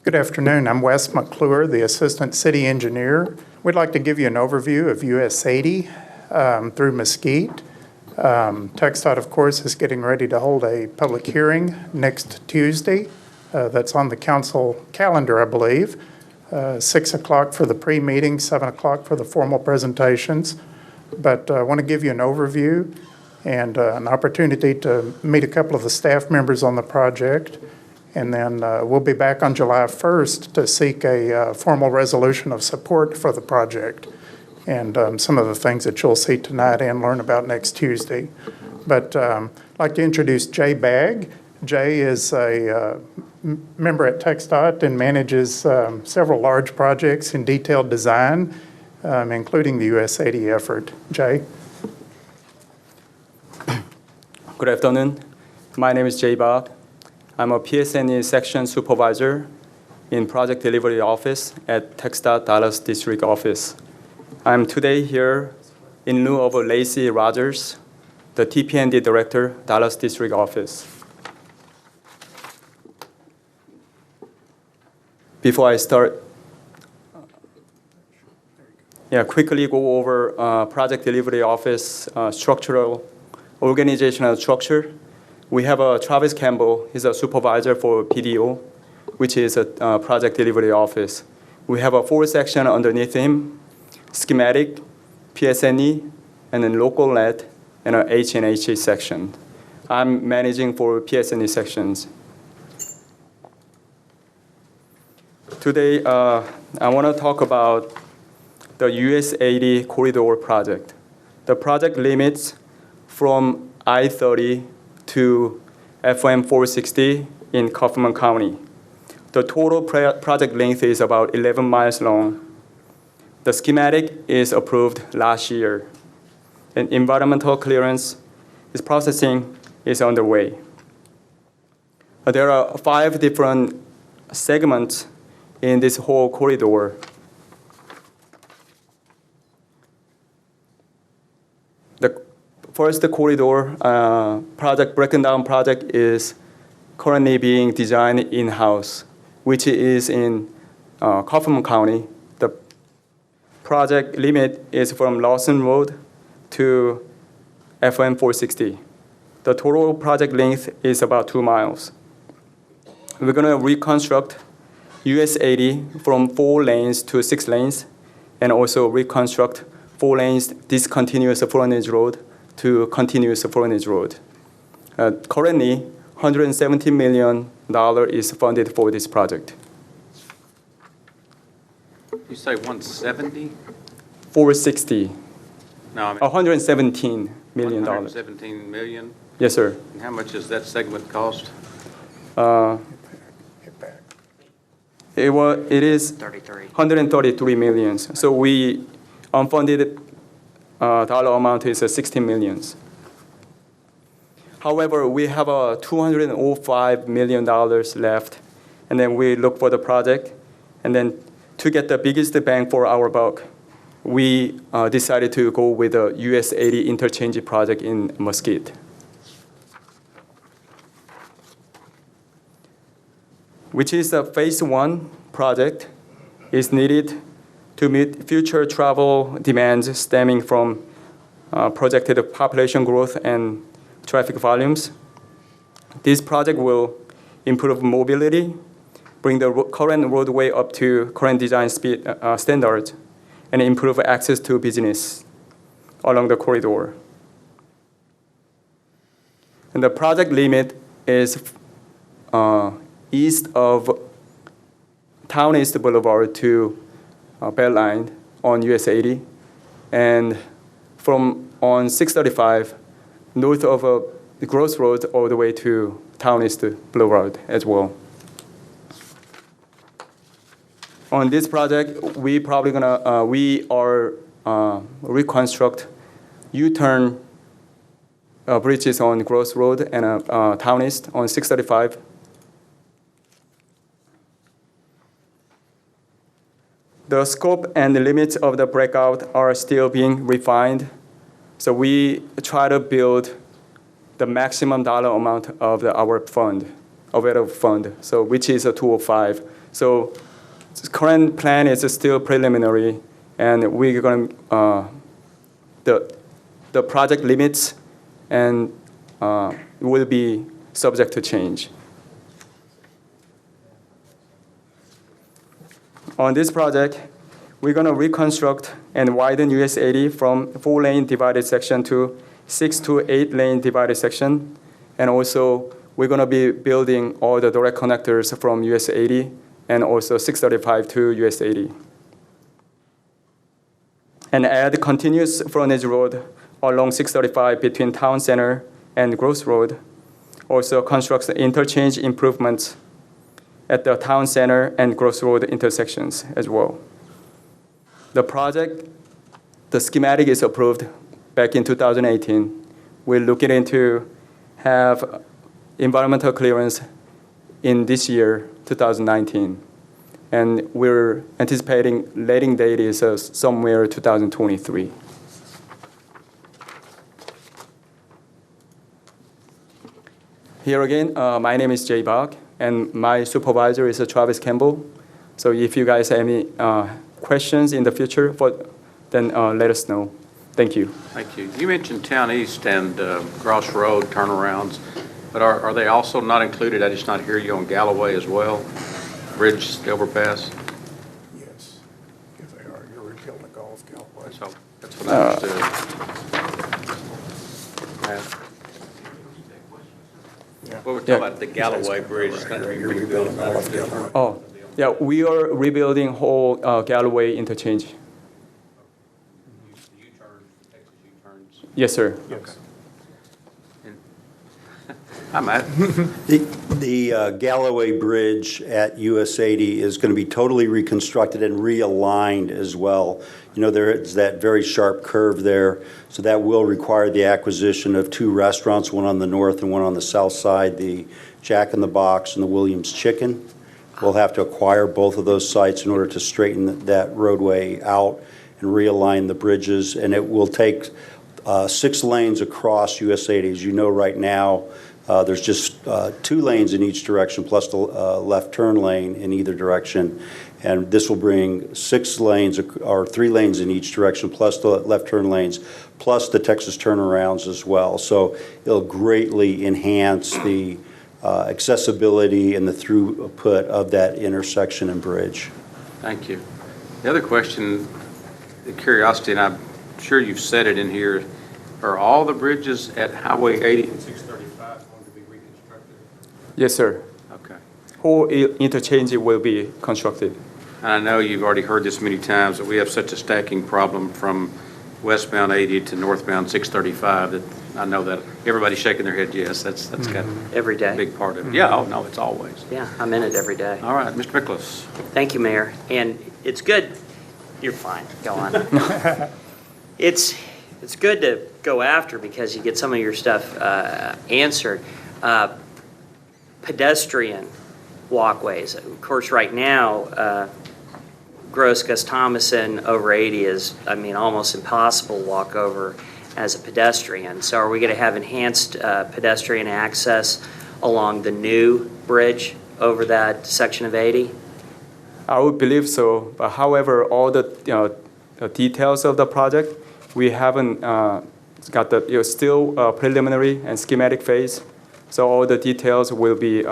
Good afternoon. I'm Wes McClure, the Assistant City Engineer. We'd like to give you an overview of US 80 through Mesquite. TxDOT, of course, is getting ready to hold a public hearing next Tuesday. That's on the council calendar, I believe. 6 o'clock for the pre-meeting, 7 o'clock for the formal presentations. But I want to give you an overview and an opportunity to meet a couple of the staff members on the project. And then we'll be back on July 1st to seek a formal resolution of support for the project and some of the things that you'll see tonight and learn about next Tuesday. But I'd like to introduce Jay Bagg. Jay is a member at TxDOT and manages several large projects in detailed design, including the US 80 effort. Jay? Good afternoon. My name is Jay Bagg. I'm a PSNE section supervisor in project delivery office at TxDOT Dallas District Office. I'm today here in lieu of Lacey Rogers, the TPND Director, Dallas District Office. Before I start, quickly go over project delivery office organizational structure. We have Travis Campbell. He's a supervisor for PDO, which is a project delivery office. We have a 4 section underneath him: schematic, PSNE, and then local net, and an H&H section. I'm managing for PSNE sections. Today, I want to talk about the US 80 corridor project. The project limits from I-30 to FM 460 in Kaufman County. The total project length is about 11 miles long. The schematic is approved last year, and environmental clearance processing is underway. There are 5 different segments in this whole corridor. The first corridor breaking down project is currently being designed in-house, which is in Kaufman County. The project limit is from Lawson Road to FM 460. The total project length is about 2 miles. We're going to reconstruct US 80 from 4 lanes to 6 lanes, and also reconstruct 4 lanes discontinuous frontage road to continuous frontage road. Currently, $170 million is funded for this project. You say 170? 460. No, I mean $117 million. 117 million? Yes, sir. And how much does that segment cost? It is 133 million. So we unfunded dollar amount is 16 million. However, we have $205 million left, and then we look for the project, and then to get the biggest bang for our buck, we decided to go with the US 80 interchange project in Mesquite. Which is a phase 1 project, is needed to meet future travel demands stemming from projected population growth and traffic volumes. This project will improve mobility, bring the current roadway up to current design speed standards, and improve access to business along the corridor. And the project limit is east of Town East Boulevard to Beltline on US 80, and from on 635 north of the Gross Road all the way to Town East Boulevard as well. On this project, we are reconstruct U-turn bridges on Gross Road and Town East on 635. The scope and the limits of the breakout are still being refined. So we try to build the maximum dollar amount of our fund available fund, so which is a 205. So the current plan is still preliminary, and we're going the project limits and will be subject to change. On this project, we're going to reconstruct and widen US 80 from 4-lane divided section to 6 to 8-lane divided section. And also, we're going to be building all the direct connectors from US 80 and also 635 to US 80. And add continuous frontage road along 635 between Town Center and Gross Road. Also construct interchange improvements at the Town Center and Gross Road intersections as well. The project, the schematic is approved back in 2018. We're looking into have environmental clearance in this year, 2019. And we're anticipating letting date is somewhere 2023. Here again, my name is Jay Bach, and my supervisor is Travis Campbell. So if you guys have any questions in the future, then let us know. Thank you. Thank you. You mentioned Town East and Cross Road turnarounds, but are they also not included? I just not hear you on Galloway as well? Bridge overpass? Yes, if they are, you're repealing the golf Galloway. So that's what I understood. What we're talking about, the Galloway Bridge is going to be rebuilt. Oh, yeah, we are rebuilding whole Galloway interchange. The U-turns, the Texas U-turns. Yes, sir. Yes. Hi, Matt. The Galloway Bridge at US 80 is going to be totally reconstructed and realigned as well. You know, there is that very sharp curve there, so that will require the acquisition of 2 restaurants, one on the north and one on the south side, the Jack in the Box and the Williams Chicken. We'll have to acquire both of those sites in order to straighten that roadway out and realign the bridges, and it will take 6 lanes across US 80. As you know, right now, there's just 2 lanes in each direction plus the left turn lane in either direction. And this will bring 6 lanes or 3 lanes in each direction plus the left turn lanes plus the Texas turnarounds as well. So it'll greatly enhance the accessibility and the throughput of that intersection and bridge. Thank you. The other question, the curiosity, and I'm sure you've said it in here, are all the bridges at Highway 80 and 635 going to be reconstructed? Yes, sir. Okay. Whole interchange will be constructed. And I know you've already heard this many times, that we have such a stacking problem from westbound 80 to northbound 635 that I know that everybody's shaking their head, yes, that's got Every a day. big part of it. Yeah, oh, no, it's always. Yeah, I'm in it every day. All right, Mr. Mickless. Thank you, Mayor. And it's good, you're fine, go on. It's good to go after because you get some of your stuff answered. Pedestrian walkways. Of course, right now, Gross Gus Thomason over 80 is, I mean, almost impossible to walk over as a pedestrian. So are we going to have enhanced pedestrian access along the new bridge over that section of 80? I would believe so. But however, all the details of the project, we haven't got the still preliminary and schematic phase. So all the details will be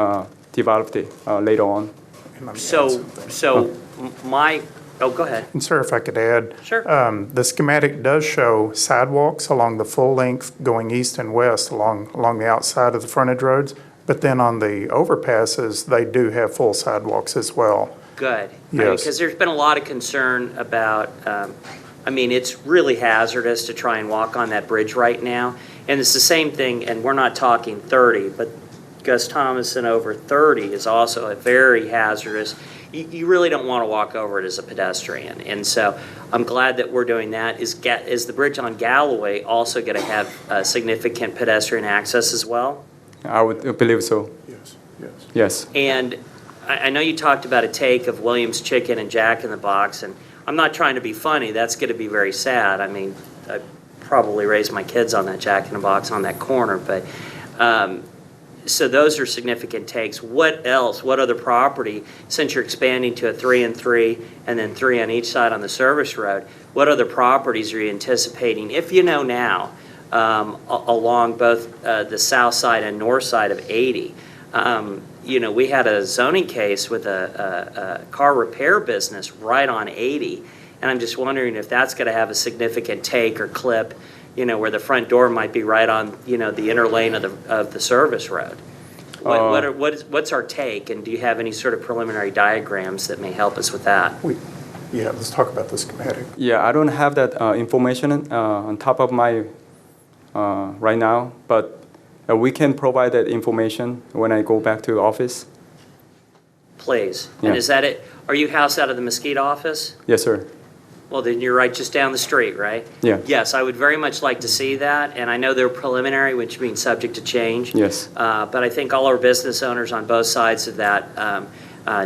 developed later on. Oh, go ahead. And sir, if I could add. Sure. The schematic does show sidewalks along the full length going east and west along the outside of the frontage roads. But then on the overpasses, they do have full sidewalks as well. Good. Yes. Because there's been a lot of concern about, it's really hazardous to try and walk on that bridge right now. And it's the same thing, and we're not talking 30, but Gus Thomason over 30 is also a very hazardous. You really don't want to walk over it as a pedestrian. And so I'm glad that we're doing that. Is the bridge on Galloway also going to have significant pedestrian access as well? I would believe so. Yes, yes. Yes. And I know you talked about a take of Williams Chicken and Jack in the Box, and I'm not trying to be funny. That's going to be very sad. I mean, I probably raised my kids on that Jack in the Box on that corner, but So those are significant takes. What else, what other property, since you're expanding to a 3 and 3 and then 3 on each side on the service road, what other properties are you anticipating, if you know now, along both the south side and north side of 80? You know, we had a zoning case with a car repair business right on 80, and I'm just wondering if that's going to have a significant take or clip, you know, where the front door might be right on, you know, the inner lane of the service road. What's our take, and do you have any sort of preliminary diagrams that may help us with that? Yeah, let's talk about the schematic. Yeah, I don't have that information on top of my right now, but we can provide that information when I go back to office. Please. Yeah. And is that it? Are you housed out of the Mesquite office? Yes, sir. Well, then you're right just down the street, right? Yeah. Yes, I would very much like to see that, and I know they're preliminary, which means subject to change. Yes. But I think all our business owners on both sides of that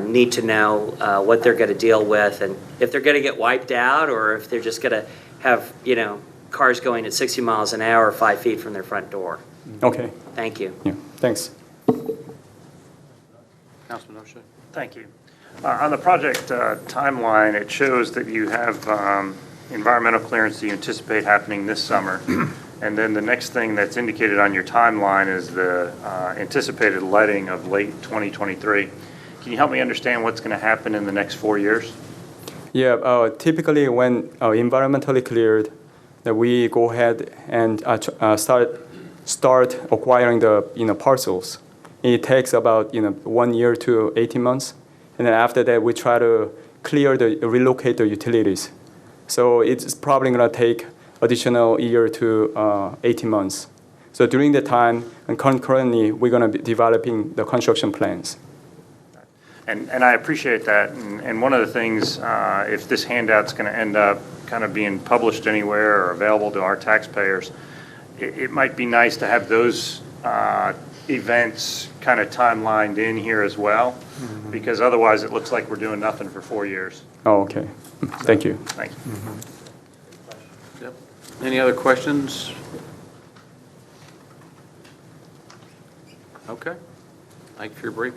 need to know what they're going to deal with, and if they're going to get wiped out, or if they're just going to have, you know, cars going at 60 miles an hour 5 feet from their front door. Okay. Thank you. Yeah. Thanks. Councilman O'Shea? Thank you. On the project timeline, it shows that you have environmental clearance that you anticipate happening this summer. And then the next thing that's indicated on your timeline is the anticipated letting of late 2023. Can you help me understand what's going to happen in the next 4 years? Yeah. Typically, when environmentally cleared, that we go ahead and start acquiring the parcels. It takes about 1 year to 18 months. And then after that, we try to relocate the utilities. So it's probably going to take additional year to 18 months. So during the time, and concurrently, we're going to be developing the construction plans. And I appreciate that. And one of the things, if this handout's going to end up kind of being published anywhere or available to our taxpayers, it might be nice to have those events kind of timelined in here as well, because otherwise it looks like we're doing nothing for 4 years. Oh, okay. Thank you. Thank you. Yep. Any other questions? Okay. Thank you for your brief.